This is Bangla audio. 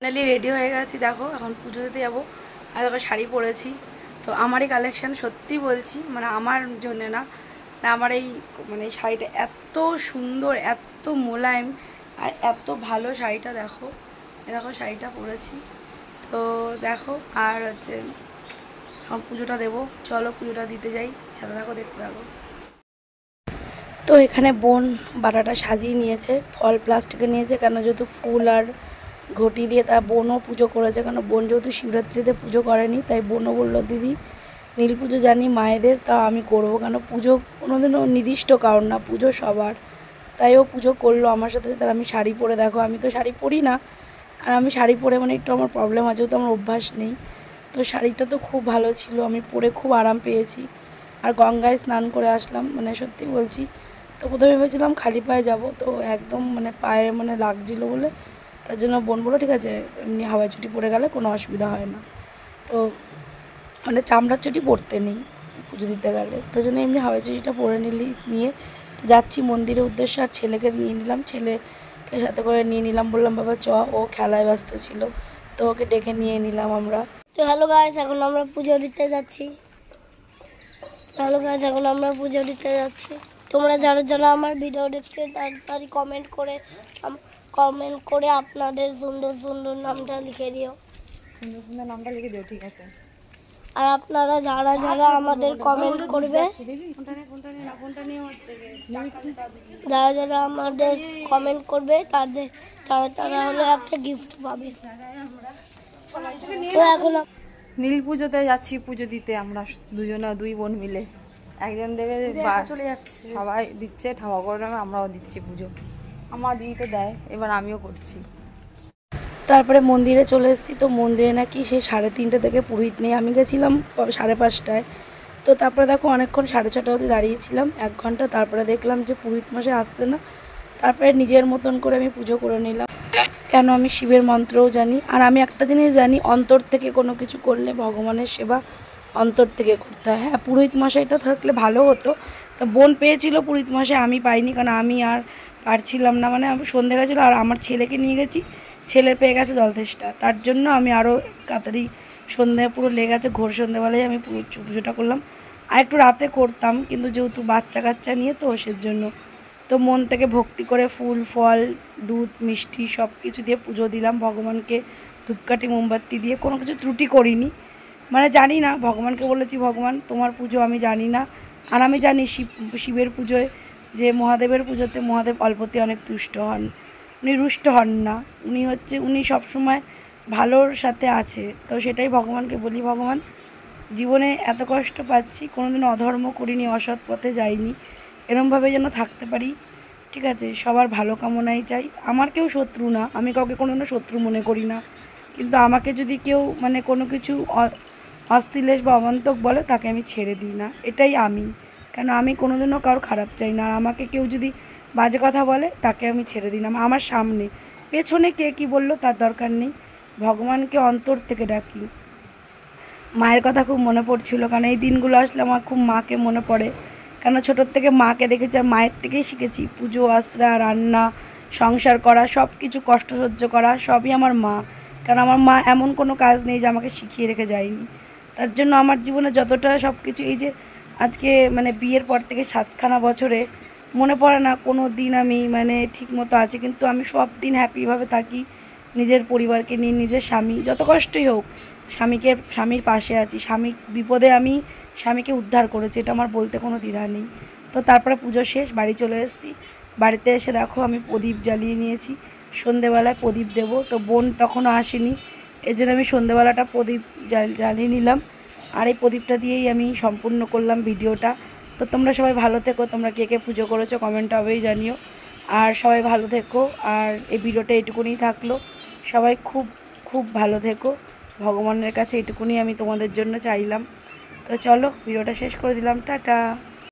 ফাইনালি রেডি হয়ে গেছি, দেখো এখন পুজো দিতে যাবো। আর দেখো শাড়ি পরেছি, তো আমারই কালেকশান, সত্যি বলছি, মানে আমার জন্য না, আমার এই মানে শাড়িটা এত সুন্দর, এত মোলায়েম আর এত ভালো শাড়িটা। দেখো দেখো শাড়িটা পরেছি, তো দেখো। আর হচ্ছে এখন পুজোটা দেবো, চলো পুজোটা দিতে যাই, সাথে দেখো, দেখতে থাকো। তো এখানে বোন বাটাটা সাজিয়ে নিয়েছে, ফল প্লাস্টিকে নিয়েছে, কেন যেহেতু ফুল আর ঘটি দিয়ে তা বোনও পুজো করেছে, কারণ বোন যেহেতু শিবরাত্রিতে পুজো করেনি, তাই বোনও বললো দিদি নীল পুজো জানি মায়েদের, তা আমি করবো, কেন পুজো কোনোদিনও নির্দিষ্ট কারণ না, পুজো সবার। তাই ও পুজো করলো আমার সাথে সাথে। আমি শাড়ি পরে, দেখো আমি তো শাড়ি পরি না, আর আমি শাড়ি পরে মানে একটু আমার প্রবলেম আছে, যেহেতু আমার অভ্যাস নেই। তো শাড়িটা তো খুব ভালো ছিল, আমি পরে খুব আরাম পেয়েছি। আর গঙ্গায় স্নান করে আসলাম, মানে সত্যি বলছি। তো প্রথমে ভেবেছিলাম খালি পায়ে যাব, তো একদম মানে পায়ে মানে লাগছিলো বলে, তার জন্য বোন বললো ঠিক আছে এমনি হাওয়াই চটি পরে গেলে কোনো অসুবিধা হয় না। তো মানে চামড়ার চটি পরতে নেই পুজো দিতে গেলে, তো জন্য এমনি হাওয়াই চটিটা পরে নিয়ে তো যাচ্ছি মন্দিরের উদ্দেশ্যে। আর ছেলেকে নিয়ে নিলাম, ছেলেকে সাথে করে নিয়ে নিলাম, বললাম বাবা চ, ও খেলায় ব্যস্ত ছিল, তো ওকে ডেকে নিয়ে নিলাম আমরা। তো হ্যালো গাইস, এখন আমরা পুজো দিতে যাচ্ছি। তোমরা যারা যারা আমার ভিডিও দেখছো তাড়াতাড়ি কমেন্ট করে আপনাদের সুন্দর সুন্দর নামটা লিখে দিও। সুন্দর সুন্দর নামটা লিখে দিও, ঠিক আছে। আর আপনারা যারা যারা আমাদের কমেন্ট করবে, যারা যারা আমাদের কমেন্ট করবে তারা হলো একটা গিফট পাবে। তো এখন নীল পুজোতে যাচ্ছি পুজো দিতে, আমরা দুই বোন মিলে। একজন দেবে, চলে যাচ্ছে, সবাই দিচ্ছে, ঠাকুর করে নামে আমরাও দিচ্ছি পুজো। আমার দিদিতে দেয়, এবার আমিও করছি। তারপরে মন্দিরে চলে এসেছি, তো মন্দিরে নাকি সেই 3:30 থেকে পুরোহিত নেই। আমি গেছিলাম 5:30টায়। তো তারপরে দেখো অনেকক্ষণ 6:30 অবধি দাঁড়িয়েছিলাম, 1 ঘন্টা। তারপরে দেখলাম যে পুরোহিত মশাই আসছে না, তারপরে নিজের মতন করে আমি পুজো করে নিলাম, কেন আমি শিবের মন্ত্রও জানি। আর আমি একটা জিনিস জানি, অন্তর থেকে কোনো কিছু করলে ভগবানের সেবা অন্তর থেকে করতে হয়। হ্যাঁ, পুরোহিত মশাইটা থাকলে ভালো হতো, তো বোন পেয়েছিল পুরোহিত মশাই, আমি পাইনি, কারণ আমি আর পারছিলাম না, মানে আমি সন্ধে গেছিলো আর আমার ছেলেকে নিয়ে গেছি, ছেলের পেয়ে গেছে জলতেষ্টা, তার জন্য আমি আরও তাড়াতাড়ি সন্ধে পুরো লেগে গেছে, ঘোর সন্ধেবেলায় আমি পুজোটা করলাম। আর একটু রাতে করতাম, কিন্তু যেহেতু বাচ্চা কাচ্চা নিয়ে, তো সেজন্য তো মন থেকে ভক্তি করে ফুল ফল দুধ মিষ্টি সব কিছু দিয়ে পুজো দিলাম ভগবানকে, ধূপকাঠি মোমবাতি দিয়ে, কোনো কিছু ত্রুটি করিনি। মানে জানি না, ভগবানকে বলেছি ভগবান তোমার পুজো আমি জানি না, আর আমি জানি শিবের পুজোয় যে মহাদেবের পুজোতে মহাদেব অল্পতে অনেক তুষ্ট হন, উনি রুষ্ট হন না, উনি সবসময় ভালোর সাথে আছে। তো সেটাই ভগবানকে বলি, ভগবান জীবনে এত কষ্ট পাচ্ছি, কোনোদিন অধর্ম করিনি, অসৎ পথে যাইনি, এরমভাবে যেন থাকতে পারি, ঠিক আছে। সবার ভালো কামনাই চাই, আমার কেউ শত্রু না, আমি কাউকে কোনোদিনও শত্রু মনে করি না, কিন্তু আমাকে যদি কেউ মানে কোনো কিছু অশ্লীলেশ বা অবান্তক বলে, তাকে আমি ছেড়ে দিই না, এটাই আমি, কেন আমি কোনোদিনও কারোর খারাপ চাই না। আর আমাকে কেউ যদি বাজে কথা বলে, তাকে আমি ছেড়ে দিই না, আমার সামনে পেছনে কে কী বললো তার দরকার নেই, ভগবানকে অন্তর থেকে ডাকি। মায়ের কথা খুব মনে পড়ছিল, কারণ এই দিনগুলো আসলে আমার খুব মাকে মনে পড়ে, কেন ছোটোর থেকে মাকে দেখেছি আর মায়ের থেকেই শিখেছি পুজো আশ্রা রান্না সংসার করা, সব কিছু কষ্ট সহ্য করা সবই আমার মা, কারণ আমার মা এমন কোনো কাজ নেই যে আমাকে শিখিয়ে রেখে যায়নি। তার জন্য আমার জীবনে যতটা সব কিছু, এই যে আজকে মানে বিয়ের পর থেকে 7খানা বছরে মনে পড়ে না কোনো দিন আমি মানে ঠিক মতো আছি, কিন্তু আমি সব দিন হ্যাপিভাবে থাকি, নিজের পরিবারকে নিয়ে, নিজের স্বামী যত কষ্টই হোক স্বামীর পাশে আছি, স্বামী বিপদে আমি স্বামীকে উদ্ধার করেছি, এটা আমার বলতে কোনো দ্বিধা নেই। তো তারপরে পুজো শেষ, বাড়ি চলে এসেছি। বাড়িতে এসে দেখো আমি প্রদীপ জ্বালিয়ে নিয়েছি, সন্ধেবেলায় প্রদীপ দেবো, তো বোন তখনও আসেনি, এই জন্য আমি সন্ধেবেলাটা প্রদীপ জ্বালিয়ে নিলাম। আর এই প্রদীপটা দিয়েই আমি সম্পূর্ণ করলাম ভিডিওটা। তো তোমরা সবাই ভালো থেকো, তোমরা কে কে পুজো করেছো কমেন্ট হবেই জানিও, আর সবাই ভালো থেকো। আর এই ভিডিওটা এটুকুনি থাকলো, সবাই খুব খুব ভালো থেকো, ভগবানের কাছে এটুকুনি আমি তোমাদের জন্য চাইলাম। তো চলো ভিডিওটা শেষ করে দিলাম, টাটা।